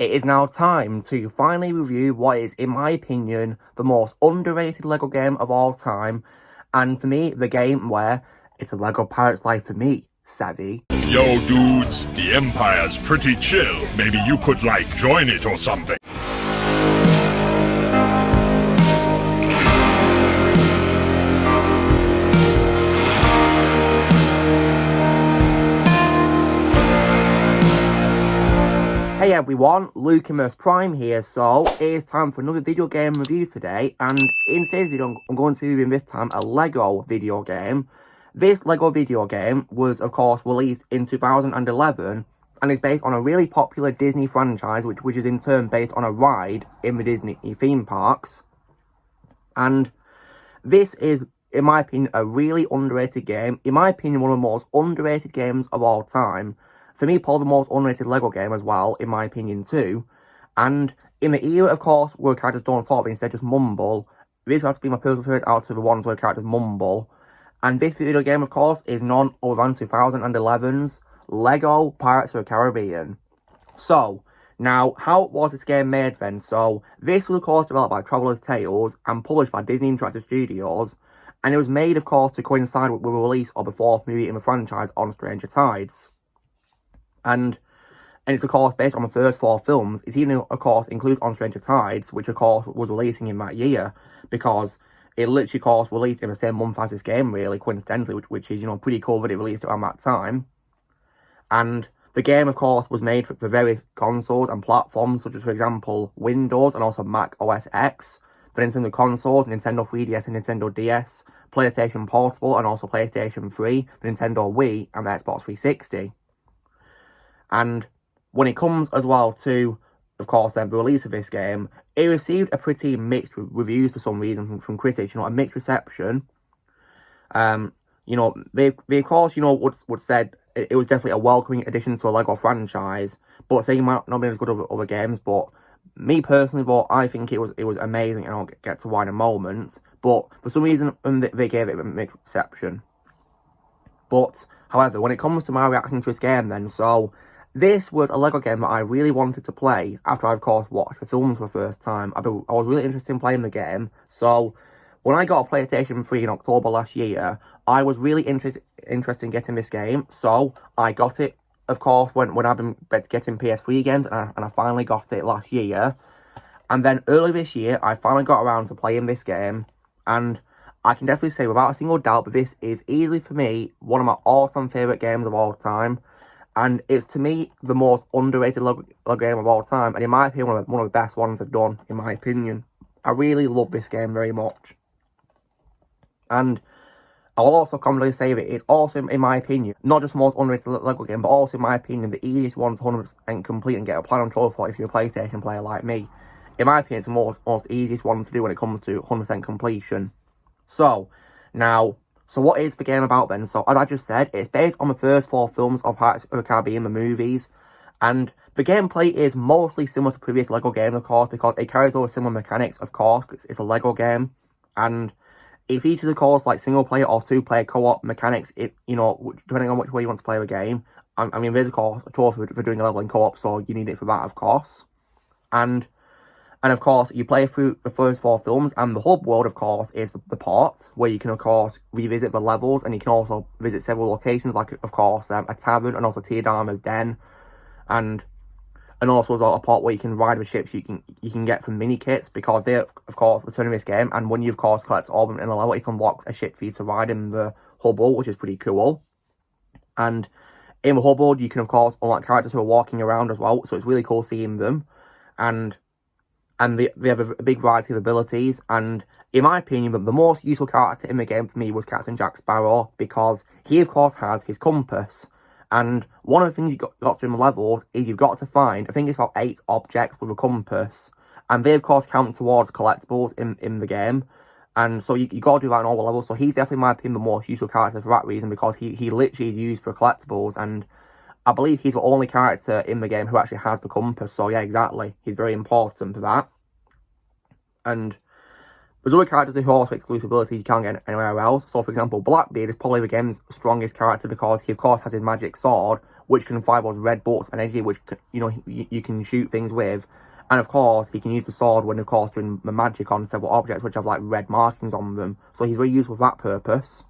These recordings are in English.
It is now time to finally review what is, in my opinion, the most underrated LEGO game of all time. And for me, the game where it's a LEGO Pirate's Life for me, Savvy. Yo, dudes, the Empire's pretty chill. Maybe you could, join it or something. Hey everyone, Lucimus Prime here, so it is time for another video game review today, and in today's video I'm going to be reviewing this time a LEGO video game. This LEGO video game was of course released in 2011 and is based on a really popular Disney franchise which is in turn based on a ride in the Disney theme parks. And this is, in my opinion, a really underrated game. In my opinion, one of the most underrated games of all time. For me, probably the most underrated LEGO game as well, in my opinion too. And in the era, of course, where characters don't talk, but instead just mumble, this has to be my personal favourite out of the ones where characters mumble. And this video game, of course, is none other than 2011's LEGO Pirates of the Caribbean. So, now, how was this game made then? So, this was, of course, developed by Traveller's Tales and published by Disney Interactive Studios. And it was made, of course, to coincide with the release of the fourth movie in the franchise, On Stranger Tides. And it's, of course, based on the first four films. It even, of course, includes On Stranger Tides, which, of course, was releasing in that year, because it literally, of course, released in the same month as this game, really, coincidentally, which is, pretty cool that it released around that time. And the game, of course, was made for various consoles and platforms, such as, for example, Windows and also Mac OS X, for Nintendo consoles, Nintendo 3DS and Nintendo DS, PlayStation Portable and also PlayStation 3, the Nintendo Wii and the Xbox 360. And when it comes as well to, of course, the release of this game, it received a pretty mixed reviews for some reason from critics, a mixed reception. They of course, would said it was definitely a welcoming addition to a LEGO franchise, but saying it might not be as good as other games. But me personally, I think it was amazing, and I'll get to why in a moment. But for some reason, they gave it a mixed reception. But however, when it comes to my reaction to this game, then this was a LEGO game that I really wanted to play after I, of course, watched the films for the first time. I was really interested in playing the game. So, when I got a PlayStation 3 in October last year, I was really interested in getting this game. So, I got it, of course, when I've been getting PS3 games, and I finally got it last year. And then early this year, I finally got around to playing this game. And I can definitely say, without a single doubt, that this is easily, for me, one of my all-time favourite games of all time. And it's, to me, the most underrated LEGO game of all time. And in my opinion, one of the best ones I've done, in my opinion. I really love this game very much. And I will also confidently say that it's also, in my opinion, not just the most underrated LEGO game, but also, in my opinion, the easiest one to 100% complete and get a platinum trophy for if you're a PlayStation player like me. In my opinion, it's the most easiest one to do when it comes to 100% completion. So what is the game about then? So, as I just said, it's based on the first four films of Pirates of the Caribbean, the movies. And the gameplay is mostly similar to previous LEGO games, of course, because it carries over similar mechanics, of course, because it's a LEGO game. And it features, of course, single-player or two-player co-op mechanics, depending on which way you want to play the game. I mean, there's, of course, a trophy for doing a level in co-op, so you need it for that, of course. And of course, you play through the first four films, and the hub world, of course, is the port, where you can, of course, revisit the levels, and you can also visit several locations, like, of course, a tavern, and also Tiadama's Den, and also a port where you can ride the ships you can get from mini-kits, because they, of course, return in this game, and when you, of course, collect all of them in a level, it unlocks a ship for you to ride in the hub world, which is pretty cool. And in the hub world, you can, of course, unlock characters who are walking around as well, so it's really cool seeing them, and they have a big variety of abilities, and in my opinion, the most useful character in the game for me was Captain Jack Sparrow, because he, of course, has his compass, and one of the things you've got to do in the levels is you've got to find, I think it's about 8 objects with a compass, and they, of course, count towards collectibles in the game, and so you got to do that in all the levels, so he's definitely, in my opinion, the most useful character for that reason, because he literally is used for collectibles, and I believe he's the only character in the game who actually has the compass, so yeah, exactly. He's very important for that. And there's other characters who also have exclusive abilities you can't get anywhere else. So, for example, Blackbeard is probably the game's strongest character because he, of course, has his magic sword, which can fire those red bolts of energy, which, you can shoot things with. And of course, he can use the sword when, of course, doing the magic on several objects which have like red markings on them. So he's very useful for that purpose.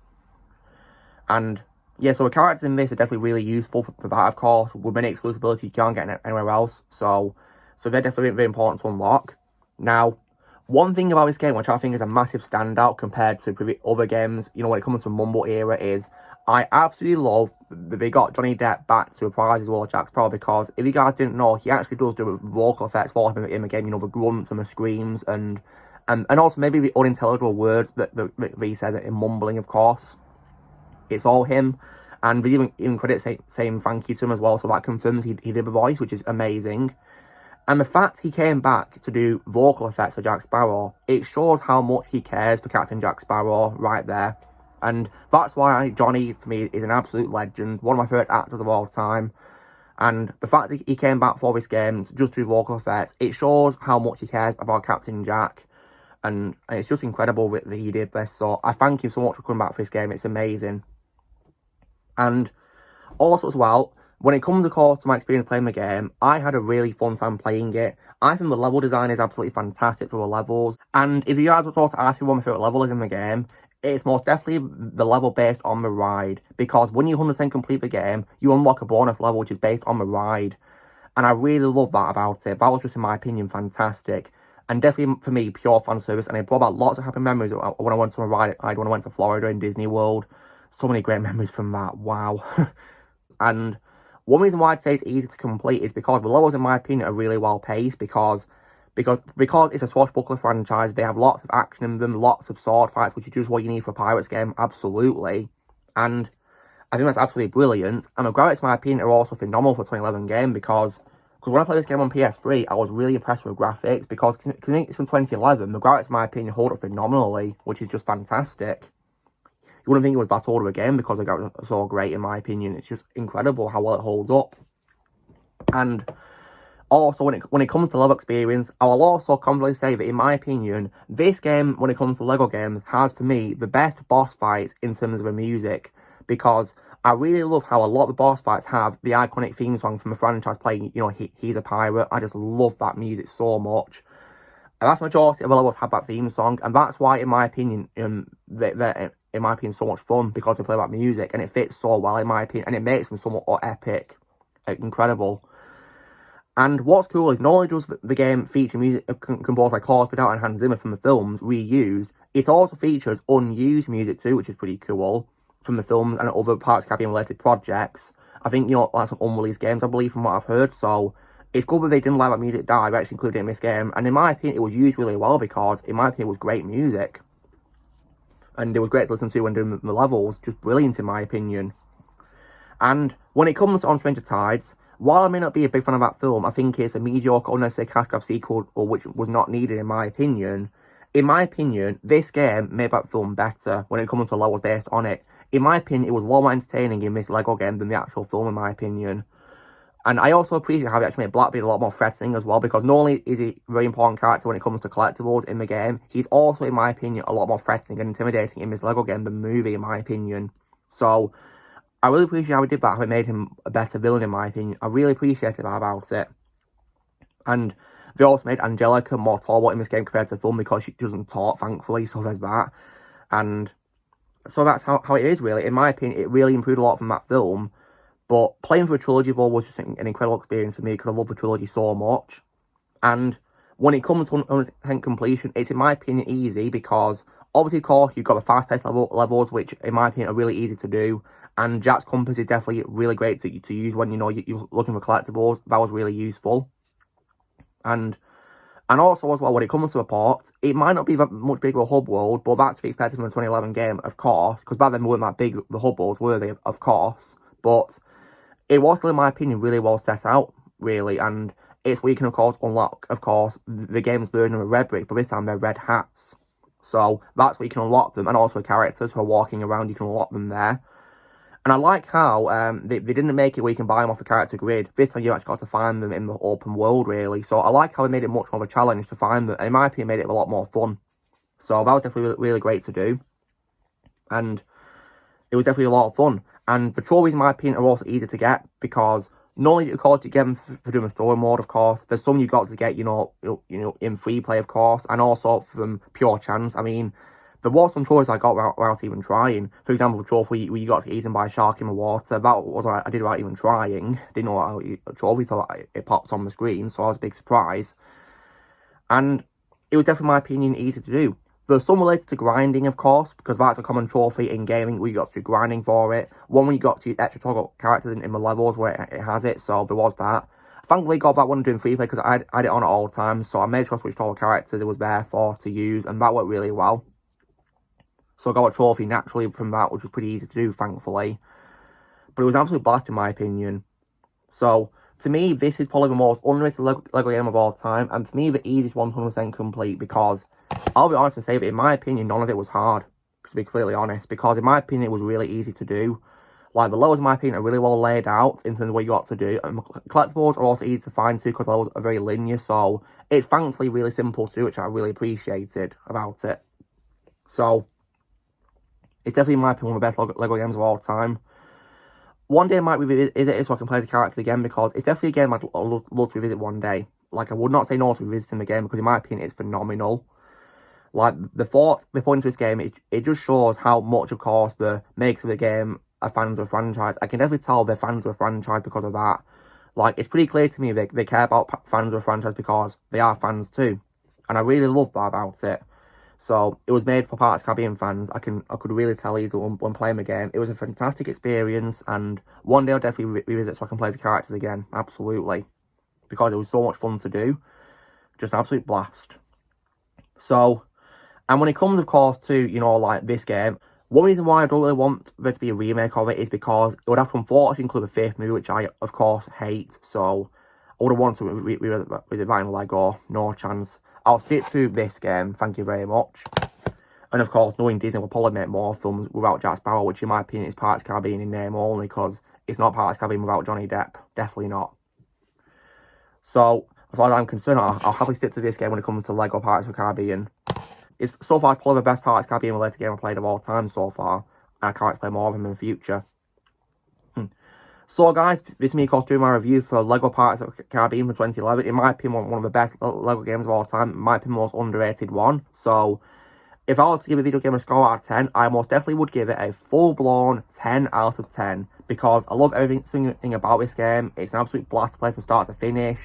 And yeah, so the characters in this are definitely really useful for that, of course, with many exclusive abilities you can't get anywhere else. So they're definitely very important to unlock. Now, one thing about this game, which I think is a massive standout compared to other games, when it comes to Mumble era, is I absolutely love that they got Johnny Depp back to reprise as well as Jack Sparrow, because if you guys didn't know, he actually does do vocal effects for him in the game, the grunts and the screams, and also maybe the unintelligible words that he says in mumbling, of course. It's all him, and there's even credits saying thank you to him as well, so that confirms he did the voice, which is amazing. And the fact he came back to do vocal effects for Jack Sparrow, it shows how much he cares for Captain Jack Sparrow right there. And that's why Johnny, for me, is an absolute legend, one of my favourite actors of all time. And the fact that he came back for this game to just do vocal effects, it shows how much he cares about Captain Jack. And it's just incredible that he did this, so I thank him so much for coming back for this game, it's amazing. And also as well, when it comes, of course, to my experience playing the game, I had a really fun time playing it. I think the level design is absolutely fantastic for the levels. And if you guys were to ask me what my favourite level is in the game, it's most definitely the level based on the ride. Because when you 100% complete the game, you unlock a bonus level which is based on the ride. And I really love that about it. That was just, in my opinion, fantastic. And definitely, for me, pure fan service. And it brought back lots of happy memories when I went to a ride when I went to Florida in Disney World. So many great memories from that, wow. And one reason why I'd say it's easy to complete is because the levels, in my opinion, are really well paced, because it's a swashbuckler franchise. They have lots of action in them, lots of sword fights, which is just what you need for a Pirates game, absolutely. And I think that's absolutely brilliant. And the graphics, in my opinion, are also phenomenal for a 2011 game, because when I played this game on PS3, I was really impressed with the graphics, because it's from 2011, the graphics, in my opinion, hold up phenomenally, which is just fantastic. You wouldn't think it was that old of a game because the graphics are so great, in my opinion. It's just incredible how well it holds up. And also, when it comes to level experience, I will also confidently say that, in my opinion, this game, when it comes to LEGO games, has, for me, the best boss fights in terms of the music. Because I really love how a lot of the boss fights have the iconic theme song from the franchise playing, He's a Pirate. I just love that music so much. And that's majority of the levels have that theme song, and that's why, in my opinion, they're so much fun, because they play that music, and it fits so well, in my opinion, and it makes them somewhat epic, incredible. And what's cool is, not only does the game feature music composed by Klaus Badal and Hans Zimmer from the films reused, it also features unused music too, which is pretty cool, from the films and other Pirates of the Caribbean related projects. I think, like some unreleased games, I believe, from what I've heard, so it's good that they didn't let that music die, they actually included it in this game, and in my opinion, it was used really well, because, in my opinion, it was great music. And it was great to listen to when doing the levels, just brilliant, in my opinion. And when it comes to On Stranger Tides, while I may not be a big fan of that film, I think it's a mediocre, unnecessary cash grab sequel, which was not needed, in my opinion. In my opinion, this game made that film better when it comes to levels based on it. In my opinion, it was a lot more entertaining in this LEGO game than the actual film, in my opinion. And I also appreciate how they actually made Blackbeard a lot more threatening as well, because not only is he a very important character when it comes to collectibles in the game, he's also, in my opinion, a lot more threatening and intimidating in this LEGO game than the movie, in my opinion. So I really appreciate how he did that, how he made him a better villain, in my opinion. I really appreciated that about it. And they also made Angelica more talkable in this game compared to the film, because she doesn't talk, thankfully, so there's that. And so that's how it is, really. In my opinion, it really improved a lot from that film. But playing for a trilogy though was just an incredible experience for me, because I love the trilogy so much. And when it comes to 100% completion, it's, in my opinion, easy, because obviously, of course, you've got the fast-paced levels, which, in my opinion, are really easy to do. And Jack's compass is definitely really great to use when, you're looking for collectibles. That was really useful. And also, as well, when it comes to a port, it might not be that much bigger a hub world, but that's to be expected from a 2011 game, of course, because back then we weren't that big, the hub worlds, were they? Of course. But it was still, in my opinion, really well set out, really, and it's where you can, of course, unlock, of course, the game's version of a red brick, but this time they're red hats. So that's where you can unlock them, and also characters who are walking around, you can unlock them there. And I like how they didn't make it where you can buy them off a character grid. This time you actually got to find them in the open world, really. So I like how they made it much more of a challenge to find them, and in my opinion, made it a lot more fun. So that was definitely really great to do. And it was definitely a lot of fun. And the trophies, in my opinion, are also easy to get because not only do you collect them for doing a story mode, of course, there's some you got to get, in free play, of course, and also from pure chance. I mean, there was some trophies I got without even trying. For example, the trophy where you got to get eaten by a shark in the water, that was what I did without even trying. Didn't know how a trophy, so it popped on the screen, so I was a big surprise. And it was definitely, in my opinion, easy to do. There's some related to grinding, of course, because that's a common trophy in gaming where you got to do grinding for it. One where you got to use extra toggle characters in the levels where it has it, so there was that. I thankfully got that one doing free play because I had it on at all times, so I made sure to switch toggle characters it was there for to use, and that worked really well. So I got a trophy naturally from that, which was pretty easy to do, thankfully. But it was absolutely blast in my opinion. So, to me, this is probably the most underrated Lego game of all time, and for me, the easiest 100% complete, because I'll be honest and say that in my opinion, none of it was hard, to be completely honest, because in my opinion, it was really easy to do. Like, the levels, in my opinion, are really well laid out in terms of what you got to do, and collectibles are also easy to find too, because the levels are very linear, so it's thankfully really simple to do, which I really appreciated about it. So, it's definitely, in my opinion, one of the best Lego games of all time. One day I might revisit it so I can play the characters again, because it's definitely a game I'd love to revisit one day. Like, I would not say no to revisiting the game, because in my opinion, it's phenomenal. Like, the point of this game, it just shows how much, of course, the makers of the game are fans of the franchise. I can definitely tell they're fans of the franchise because of that. Like, it's pretty clear to me they care about fans of the franchise because they are fans too. And I really love that about it. So, it was made for Pirates of the Caribbean fans. I could really tell easily when playing the game. It was a fantastic experience, and one day I'll definitely revisit so I can play the characters again. Absolutely. Because it was so much fun to do. Just an absolute blast. So, and when it comes, of course, to, like this game, one reason why I don't really want there to be a remake of it is because it would have to unfortunately include the fifth movie, which I, of course, hate. So, I would have wanted to revisit that in Lego. No chance. I'll stick to this game, thank you very much. And of course, knowing Disney will probably make more films without Jack Sparrow, which in my opinion is Pirates of the Caribbean in name only, because it's not Pirates of the Caribbean without Johnny Depp. Definitely not. So, as far as I'm concerned, I'll happily stick to this game when it comes to Lego Pirates of the Caribbean. It's so far it's probably the best Pirates of the Caribbean related game I've played of all time so far, and I can't wait to play more of them in the future. So guys, this is me, of course, doing my review for Lego Pirates of the Caribbean for 2011. In my opinion, one of the best Lego games of all time. In my opinion, most underrated one. So, if I was to give a video game a score out of 10, I most definitely would give it a full-blown 10 out of 10. Because I love everything about this game. It's an absolute blast to play from start to finish.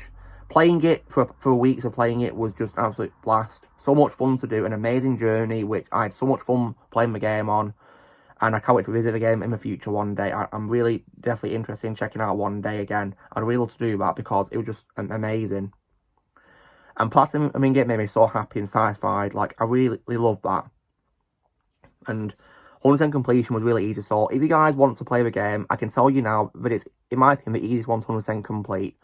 Playing it for weeks of playing it was just an absolute blast. So much fun to do, an amazing journey, which I had so much fun playing the game on. And I can't wait to visit the game in the future one day. I'm really definitely interested in checking out one day again. I'd really love to do that because it was just amazing. And Platinum, game made me so happy and satisfied. Like, I really love that. And 100% completion was really easy. So, if you guys want to play the game, I can tell you now that it's, in my opinion, the easiest one to 100% complete.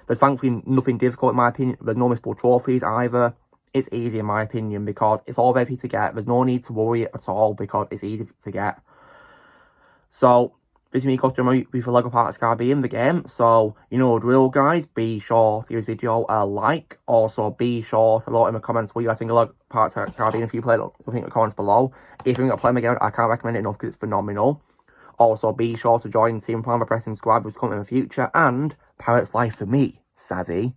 There's thankfully nothing difficult in my opinion. There's no missable trophies either. It's easy in my opinion because it's all very easy to get. There's no need to worry at all because it's easy to get. So, this is me custom review for Lego Pirates of the Caribbean, the game. So, you know the drill, guys. Be sure to give this video a like. Also, be sure to vote in the comments what you guys think of Lego Pirates of the Caribbean. If you played it, think in the comments below. If you think of playing the game, I can't recommend it enough because it's phenomenal. Also, be sure to join Team Plan by pressing subscribe, which is coming in the future. And Pirates Life for me, savvy.